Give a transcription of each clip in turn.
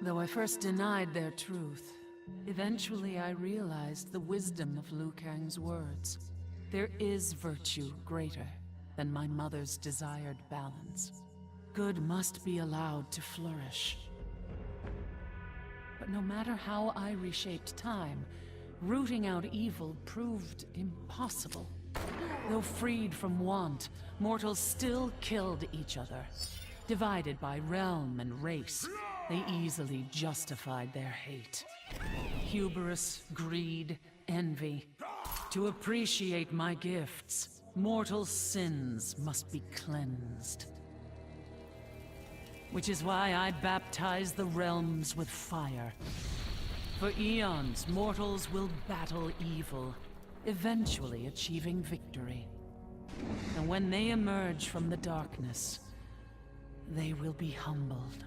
Though I first denied their truth, eventually I realized the wisdom of Liu Kang's words. There is virtue greater than my mother's desired balance. Good must be allowed to flourish. But no matter how I reshaped time, rooting out evil proved impossible. Though freed from want, mortals still killed each other. Divided by realm and race, they easily justified their hate. Hubris, greed, envy. To appreciate my gifts, mortal sins must be cleansed. Which is why I baptize the realms with fire. For eons, mortals will battle evil, eventually achieving victory. And when they emerge from the darkness, they will be humbled,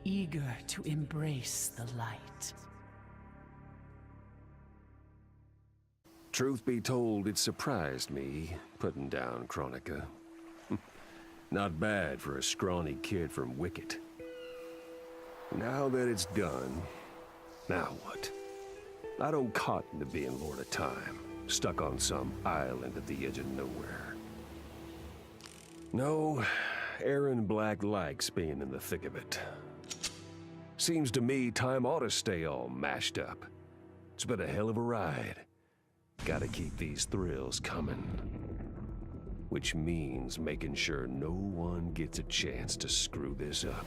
eager to embrace the light. Truth be told, it surprised me, putting down Chronica. Not bad for a scrawny kid from Wicket. Now that it's done, now what? I don't cotton to being Lord of Time, stuck on some island at the edge of nowhere. No, Aaron Black likes being in the thick of it. Seems to me time ought to stay all mashed up. It's been a hell of a ride. Gotta keep these thrills coming. Which means making sure no one gets a chance to screw this up.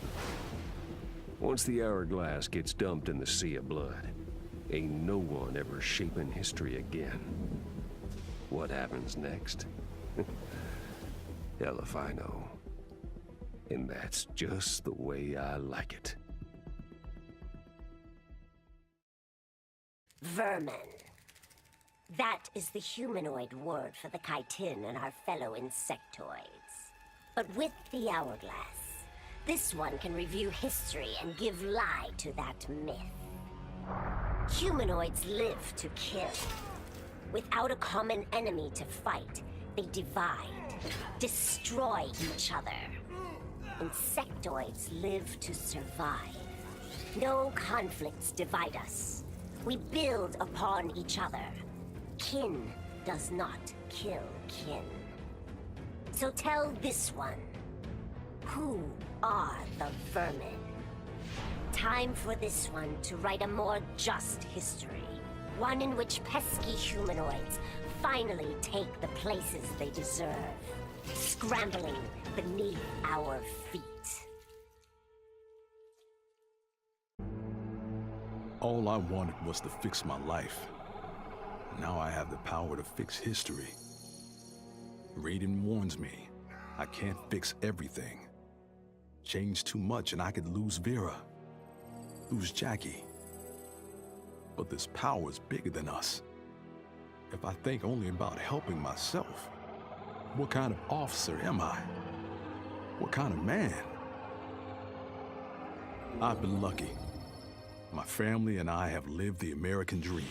Once the hourglass gets dumped in the sea of blood, ain't no one ever shaping history again. What happens next? Hell if I know. And that's just the way I like it. Vermin. That is the humanoid word for the chitin and our fellow insectoids. But with the hourglass, this one can review history and give lie to that myth. Humanoids live to kill. Without a common enemy to fight, they divide, destroy each other. Insectoids live to survive. No conflicts divide us. We build upon each other. Kin does not kill kin. So tell this one, who are the vermin? Time for this one to write a more just history. One in which pesky humanoids finally take the places they deserve, scrambling beneath our feet. All I wanted was to fix my life. Now I have the power to fix history. Raiden warns me, I can't fix everything. Change too much and I could lose Vera, lose Jackie. But this power is bigger than us. If I think only about helping myself, what kind of officer am I? What kind of man? I've been lucky. My family and I have lived the American dream.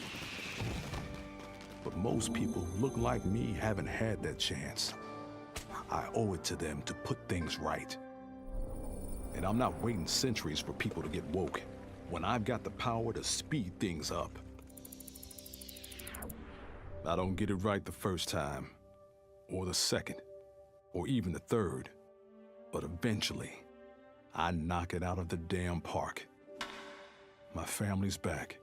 But most people who look like me haven't had that chance. I owe it to them to put things right. And I'm not waiting centuries for people to get woke when I've got the power to speed things up. I don't get it right the first time, or the second, or even the third. But eventually, I knock it out of the damn park. My family's back.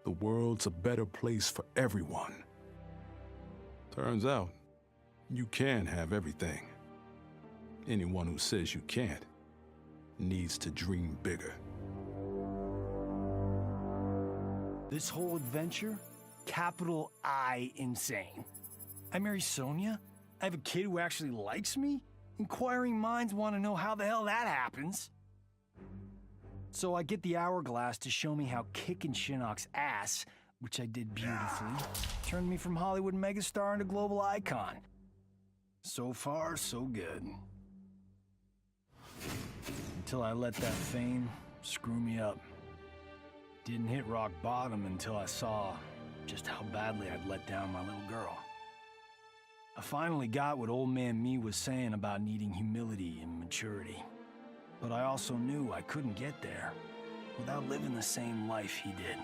The world's a better place for everyone. Turns out, you can have everything. Anyone who says you can't needs to dream bigger. This whole adventure, capital I insane. I marry Sonia? I have a kid who actually likes me? Inquiring minds want to know how the hell that happens. So I get the hourglass to show me how kicking Shinnok's ass, which I did beautifully, turned me from Hollywood megastar into global icon. So far, so good. Until I let that fame screw me up. Didn't hit rock bottom until I saw just how badly I'd let down my little girl. I finally got what old man me was saying about needing humility and maturity. But I also knew I couldn't get there without living the same life he did.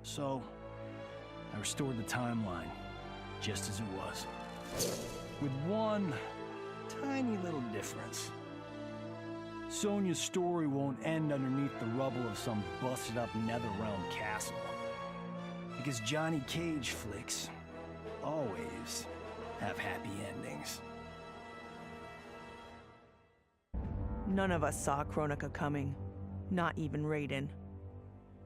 So, I restored the timeline, just as it was. With one tiny little difference. Sonia's story won't end underneath the rubble of some busted-up Netherrealm castle. Because Johnny Cage flicks always have happy endings. None of us saw Kronika coming, not even Raiden.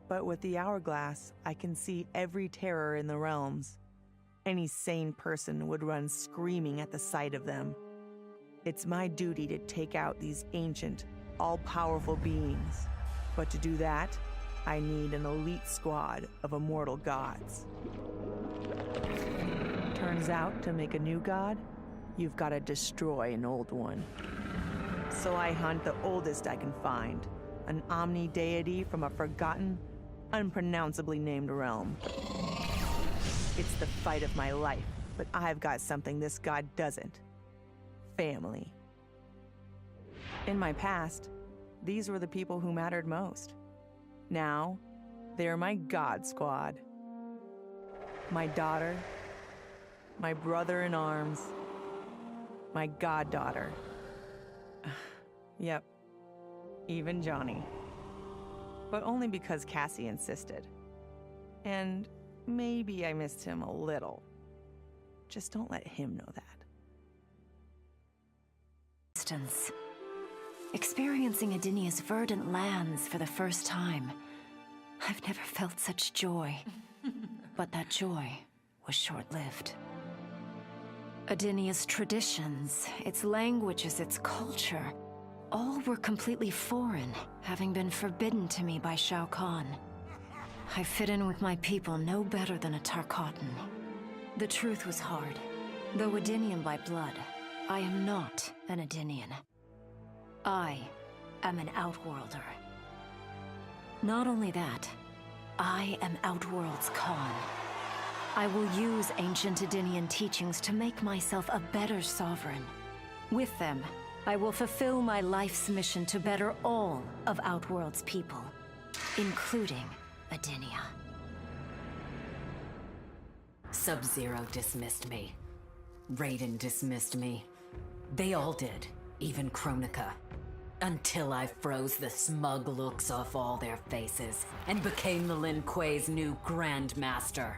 But with the hourglass, I can see every terror in the realms. Any sane person would run screaming at the sight of them. It's my duty to take out these ancient, all-powerful beings. But to do that, I need an elite squad of immortal gods. Turns out, to make a new god, you've got to destroy an old one. So I hunt the oldest I can find, an omni-deity from a forgotten, unpronounceably named realm. It's the fight of my life, but I've got something this god doesn't. Family. In my past, these were the people who mattered most. Now, they're my god squad. My daughter, my brother in arms, my goddaughter. Yep, even Johnny. But only because Cassie insisted. And maybe I missed him a little. Just don't let him know that. Experiencing Adinia's verdant lands for the first time. I've never felt such joy. But that joy was short-lived. Adinia's traditions, its languages, its culture, all were completely foreign, having been forbidden to me by Shao Kahn. I fit in with my people no better than a Tarkatan. The truth was hard. Though Adinian by blood, I am not an Adinian. I am an Outworlder. Not only that, I am Outworld's Khan. I will use ancient Adinian teachings to make myself a better sovereign. With them, I will fulfill my life's mission to better all of Outworld's people, including Adinia. Sub-Zero dismissed me. Raiden dismissed me. They all did, even Kronika. Until I froze the smug looks off all their faces and became the Lin Kuei's new Grand Master.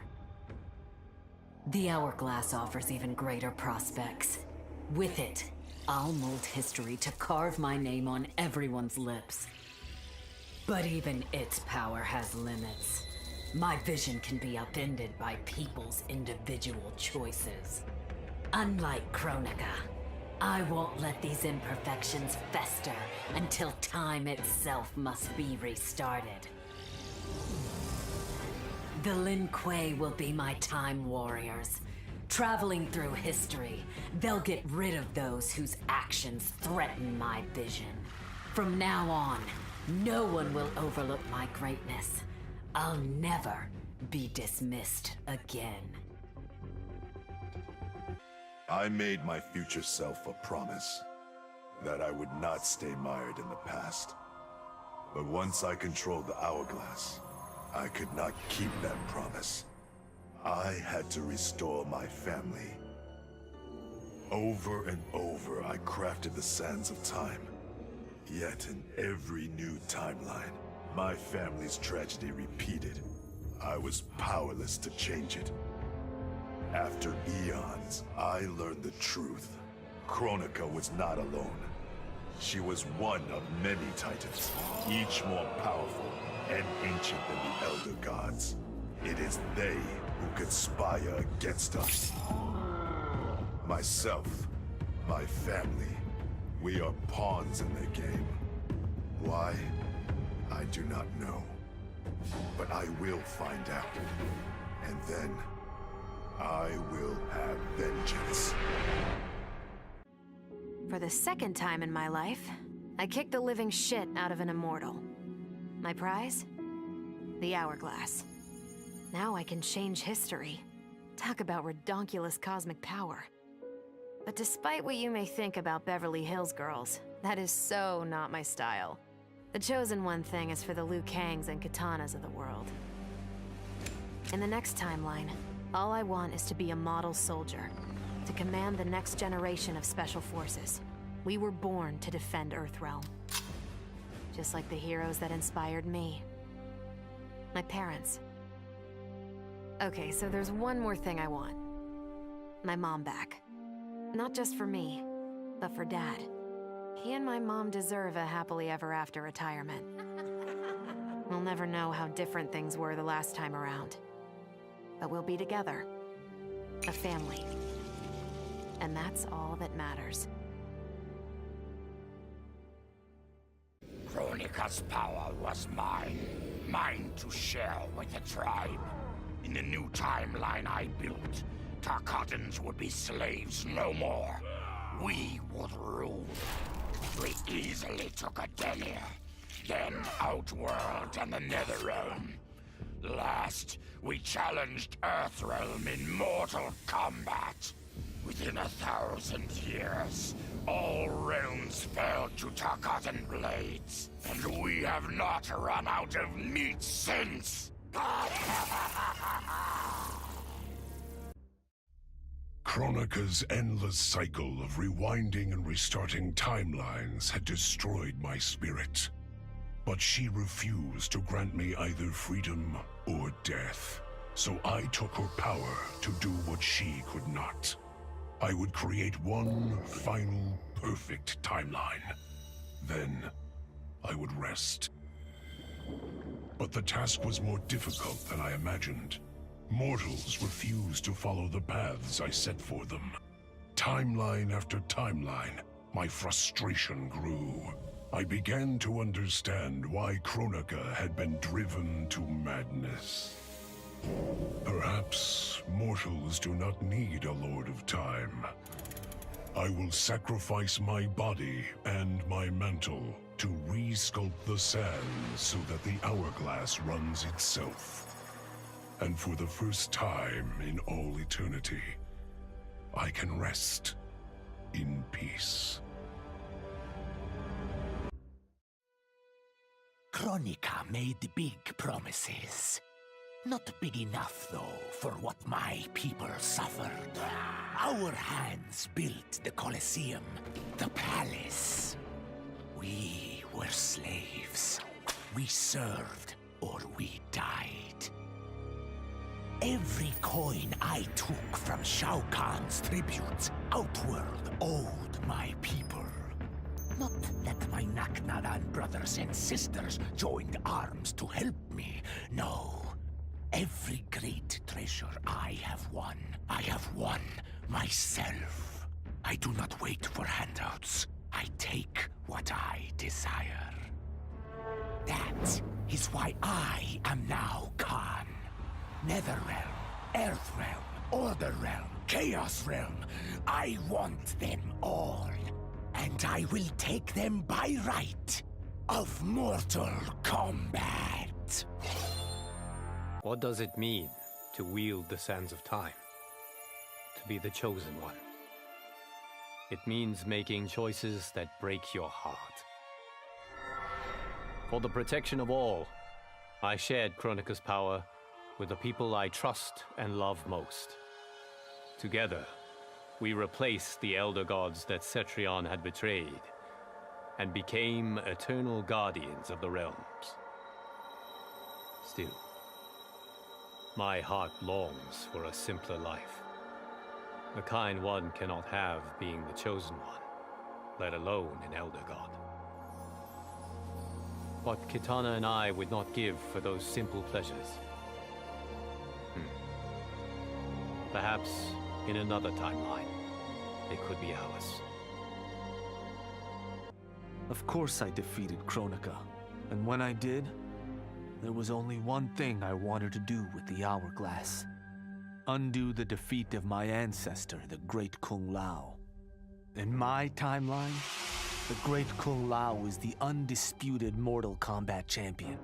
The Hourglass offers even greater prospects. With it, I'll mold history to carve my name on everyone's lips. But even its power has limits. My vision can be upended by people's individual choices. Unlike Kronika, I won't let these imperfections fester until time itself must be restarted. The Lin Kuei will be my time warriors. Traveling through history, they'll get rid of those whose actions threaten my vision. From now on, no one will overlook my greatness. I'll never be dismissed again. I made my future self a promise that I would not stay mired in the past. But once I controlled the Hourglass, I could not keep that promise. I had to restore my family. Over and over, I crafted the sands of time. Yet in every new timeline, my family's tragedy repeated. I was powerless to change it. After eons, I learned the truth. Kronika was not alone. She was one of many titans, each more powerful and ancient than the Elder Gods. It is they who conspire against us. Myself, my family, we are pawns in their game. Why? I do not know. But I will find out. And then, I will have vengeance. For the second time in my life, I kicked the living shit out of an immortal. My prize? The Hourglass. Now I can change history. Talk about redonkulous cosmic power. But despite what you may think about Beverly Hills girls, that is so not my style. The Chosen One thing is for the Liu Kangs and Katanas of the world. In the next timeline, all I want is to be a model soldier, to command the next generation of special forces. We were born to defend Earthrealm. Just like the heroes that inspired me. My parents. Okay, so there's one more thing I want. My mom back. Not just for me, but for Dad. He and my mom deserve a happily ever after retirement. We'll never know how different things were the last time around. But we'll be together. A family. And that's all that matters. Kronika's power was mine. Mine to share with the tribe. In the new timeline I built, Tarkatans would be slaves no more. We would rule. We easily took Adelia, then Outworld and the Netherrealm. Last, we challenged Earthrealm in mortal combat. Within 1,000 years, all realms fell to Tarkatan blades, and we have not run out of meat since. Kronika's endless cycle of rewinding and restarting timelines had destroyed my spirit. But she refused to grant me either freedom or death. So I took her power to do what she could not. I would create one final, perfect timeline. Then, I would rest. But the task was more difficult than I imagined. Mortals refused to follow the paths I set for them. Timeline after timeline, my frustration grew. I began to understand why Kronika had been driven to madness. Perhaps mortals do not need a Lord of Time. I will sacrifice my body and my mantle to re-sculpt the sands so that the hourglass runs itself. And for the first time in all eternity, I can rest in peace. Kronika made big promises. Not big enough, though, for what my people suffered. Our hands built the Colosseum, the palace. We were slaves. We served or we died. Every coin I took from Shao Kahn's tributes, Outworld owed my people. Not that my Naknadan brothers and sisters joined arms to help me, no. Every great treasure I have won myself. I do not wait for handouts. I take what I desire. That is why I am now Khan. Netherrealm, Earthrealm, Order Realm, Chaos Realm. I want them all. And I will take them by right of mortal combat. What does it mean to wield the sands of time? To be the chosen one? It means making choices that break your heart. For the protection of all, I shared Kronika's power with the people I trust and love most. Together, we replaced the elder gods that Cetrion had betrayed, and became eternal guardians of the realms. Still, my heart longs for a simpler life. The kind one cannot have being the chosen one, let alone an elder god. What Kitana and I would not give for those simple pleasures. Perhaps in another timeline, they could be ours. Of course I defeated Kronika, and when I did, there was only one thing I wanted to do with the hourglass. Undo the defeat of my ancestor, the Great Kung Lao. In my timeline, the Great Kung Lao is the undisputed Mortal Kombat champion.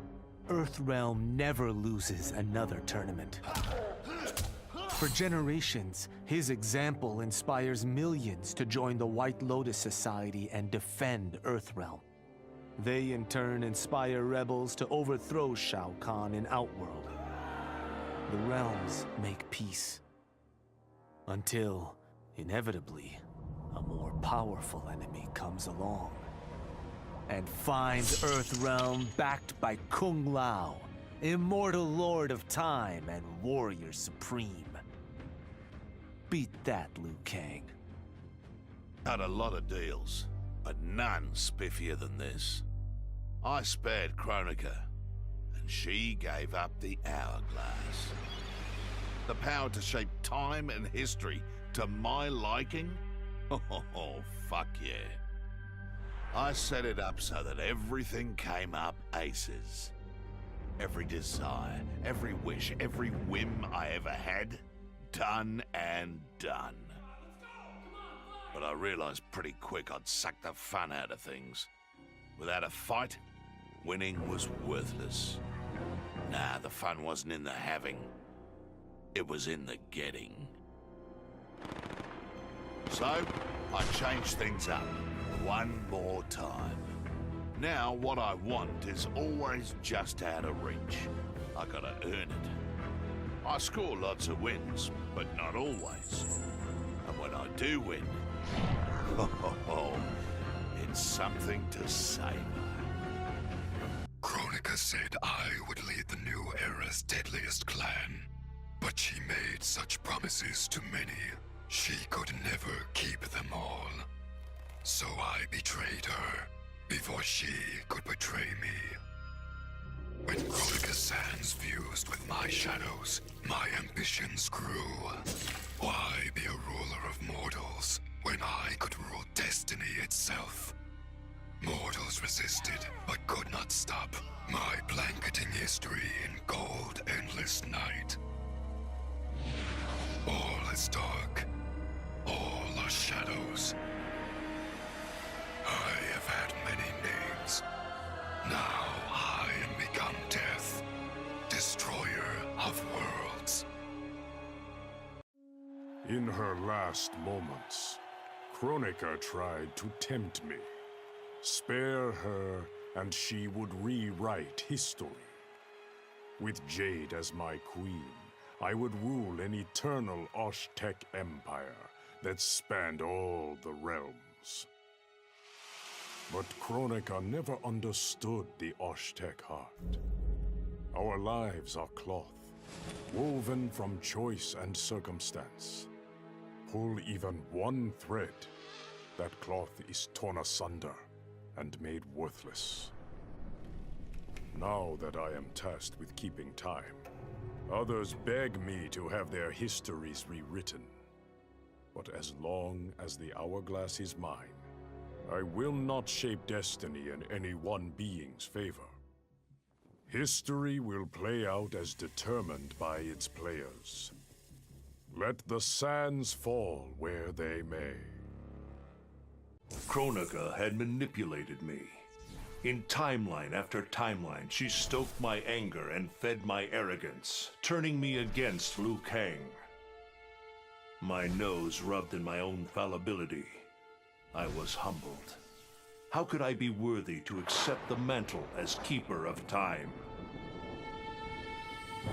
Earthrealm never loses another tournament. For generations, his example inspires millions to join the White Lotus Society and defend Earthrealm. They in turn inspire rebels to overthrow Shao Kahn in Outworld. The realms make peace. Until, inevitably, a more powerful enemy comes along and finds Earthrealm backed by Kung Lao, immortal lord of time and warrior supreme. Beat that, Liu Kang. Had a lot of deals, but none spiffier than this. I spared Kronika, and she gave up the hourglass. The power to shape time and history to my liking? Oh, fuck yeah. I set it up so that everything came up aces. Every desire, every wish, every whim I ever had, done and done. But I realized pretty quick I'd suck the fun out of things. Without a fight, winning was worthless. Nah, the fun wasn't in the having. It was in the getting. So, I changed things up one more time. Now, what I want is always just out of reach. I gotta earn it. I score lots of wins, but not always. And when I do win, it's something to savor. Kronika said I would lead the new era's deadliest clan. But she made such promises to many, she could never keep them all. So I betrayed her, before she could betray me. When Kronika's sands fused with my shadows, my ambitions grew. Why be a ruler of mortals, when I could rule destiny itself? Mortals resisted, but could not stop my blanketing history in cold, endless night. All is dark. All are shadows. I have had many names. Now I am become death, destroyer of worlds. In her last moments, Kronika tried to tempt me. Spare her, and she would rewrite history. With Jade as my queen, I would rule an eternal Osh-Tech empire that spanned all the realms. But Kronika never understood the Osh-Tech heart. Our lives are cloth, woven from choice and circumstance. Pull even one thread, that cloth is torn asunder and made worthless. Now that I am tasked with keeping time, others beg me to have their histories rewritten. But as long as the hourglass is mine, I will not shape destiny in any one being's favor. History will play out as determined by its players. Let the sands fall where they may. Kronika had manipulated me. In timeline after timeline, she stoked my anger and fed my arrogance, turning me against Liu Kang. My nose rubbed in my own fallibility. I was humbled. How could I be worthy to accept the mantle as keeper of time?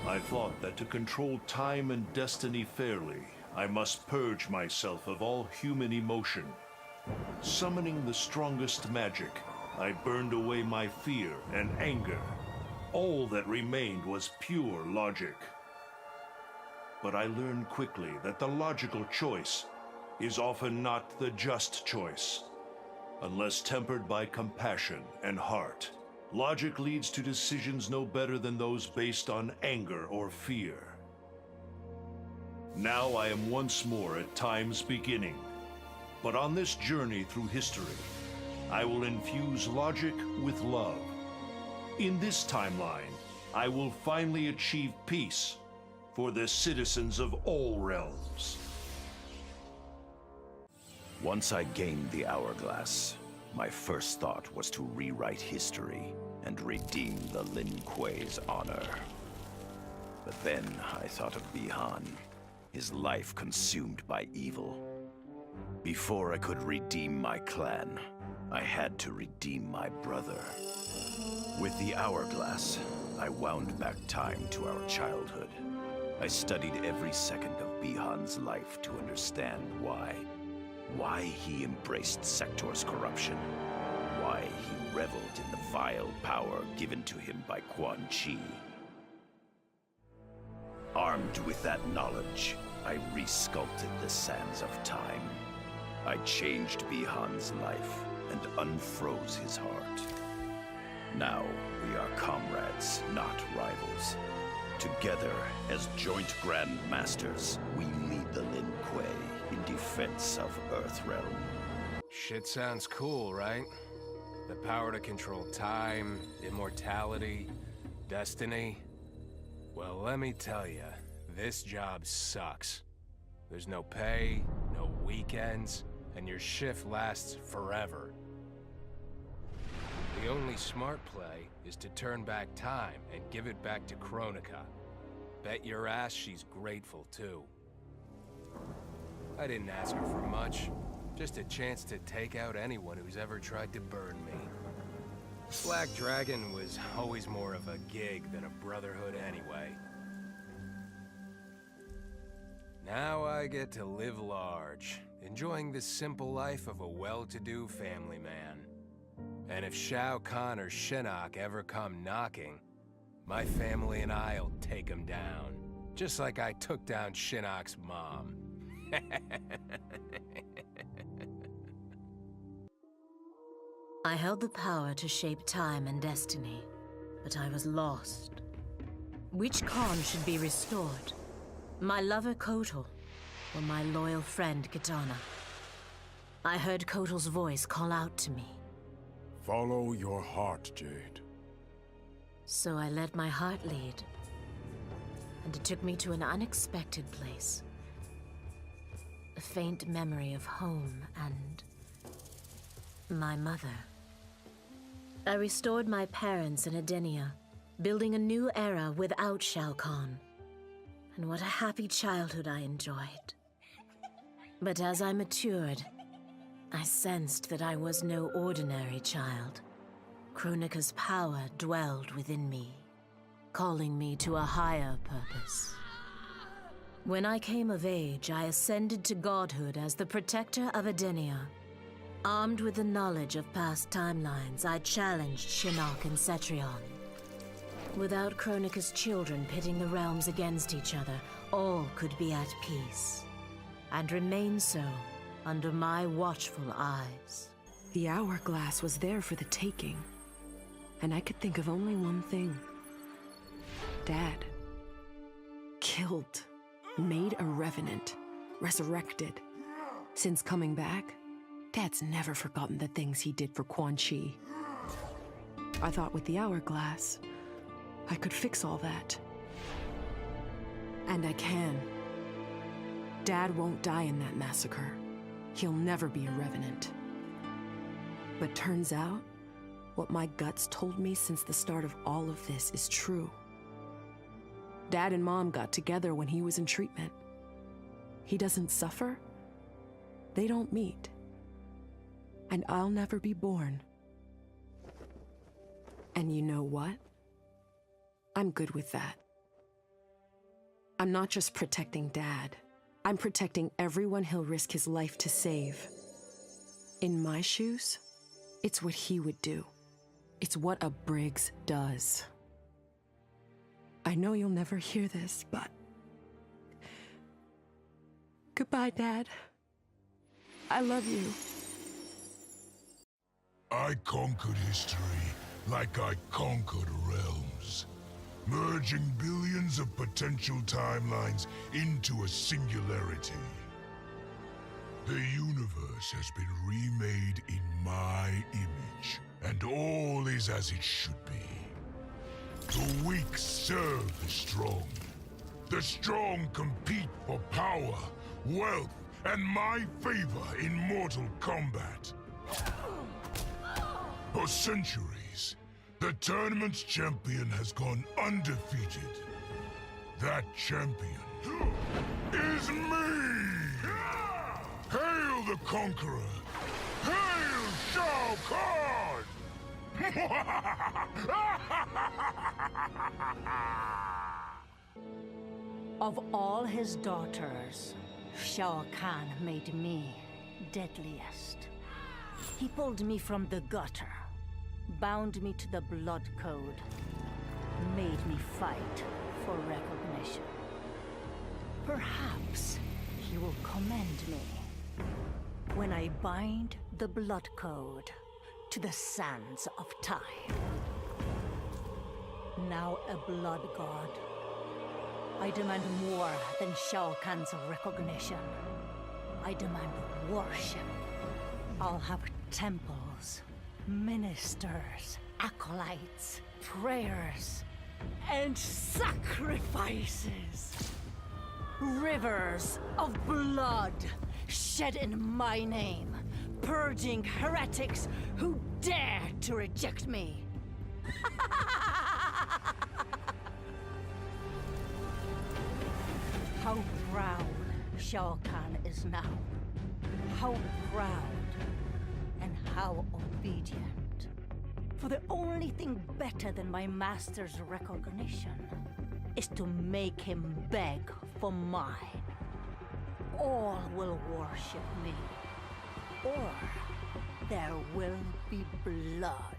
I thought that to control time and destiny fairly, I must purge myself of all human emotion. Summoning the strongest magic, I burned away my fear and anger. All that remained was pure logic. But I learned quickly that the logical choice is often not the just choice. Unless tempered by compassion and heart, logic leads to decisions no better than those based on anger or fear. Now I am once more at time's beginning. But on this journey through history, I will infuse logic with love. In this timeline, I will finally achieve peace for the citizens of all realms. Once I gained the hourglass, my first thought was to rewrite history and redeem the Lin Kuei's honor. But then I thought of Bihan, his life consumed by evil. Before I could redeem my clan, I had to redeem my brother. With the hourglass, I wound back time to our childhood. I studied every second of Bihan's life to understand why. Why he embraced Sector's corruption. Why he reveled in the vile power given to him by Quan Chi. Armed with that knowledge, I resculpted the sands of time. I changed Bihan's life and unfroze his heart. Now we are comrades, not rivals. Together, as joint Grand Masters, we lead the Lin Kuei in defense of Earthrealm. Shit sounds cool, right? The power to control time, immortality, destiny. Well, let me tell you, this job sucks. There's no pay, no weekends, and your shift lasts forever. The only smart play is to turn back time and give it back to Kronika. Bet your ass she's grateful, too. I didn't ask her for much. Just a chance to take out anyone who's ever tried to burn me. Black Dragon was always more of a gig than a brotherhood anyway. Now I get to live large, enjoying the simple life of a well-to-do family man. And if Shao Kahn or Shinnok ever come knocking, my family and I'll take them down. Just like I took down Shinnok's mom. I held the power to shape time and destiny, but I was lost. Which Khan should be restored? My lover Kotal, or my loyal friend Kitana? I heard Kotal's voice call out to me. Follow your heart, Jade. So I let my heart lead, and it took me to an unexpected place. A faint memory of home and my mother. I restored my parents in Edenia, building a new era without Shao Kahn. And what a happy childhood I enjoyed. But as I matured, I sensed that I was no ordinary child. Kronika's power dwelled within me, calling me to a higher purpose. When I came of age, I ascended to godhood as the protector of Edenia. Armed with the knowledge of past timelines, I challenged Shinnok and Cetrion. Without Kronika's children pitting the realms against each other, all could be at peace, and remain so under my watchful eyes. The hourglass was there for the taking, and I could think of only one thing. Dad. Killed. Made a revenant. Resurrected. Since coming back, Dad's never forgotten the things he did for Quan Chi. I thought with the hourglass, I could fix all that. And I can. Dad won't die in that massacre. He'll never be a revenant. But turns out, what my guts told me since the start of all of this is true. Dad and Mom got together when he was in treatment. He doesn't suffer. They don't meet. And I'll never be born. And you know what? I'm good with that. I'm not just protecting Dad. I'm protecting everyone he'll risk his life to save. In my shoes, it's what he would do. It's what a Briggs does. I know you'll never hear this, but... Goodbye, Dad. I love you. I conquered history like I conquered realms, merging billions of potential timelines into a singularity. The universe has been remade in my image, and all is as it should be. The weak serve the strong. The strong compete for power, wealth, and my favor in mortal combat. For centuries, the tournament's champion has gone undefeated. That champion is me! Hail the conqueror! Hail Shao Kahn! Of all his daughters, Shao Kahn made me deadliest. He pulled me from the gutter, bound me to the blood code, made me fight for recognition. Perhaps he will commend me when I bind the blood code to the sands of time. Now a blood god, I demand more than Shao Kahn's recognition. I demand worship. I'll have temples, ministers, acolytes, prayers, and sacrifices. Rivers of blood shed in my name, purging heretics who dare to reject me. How proud Shao Kahn is now. How proud and how obedient. For the only thing better than my master's recognition is to make him beg for mine. All will worship me, or there will be blood.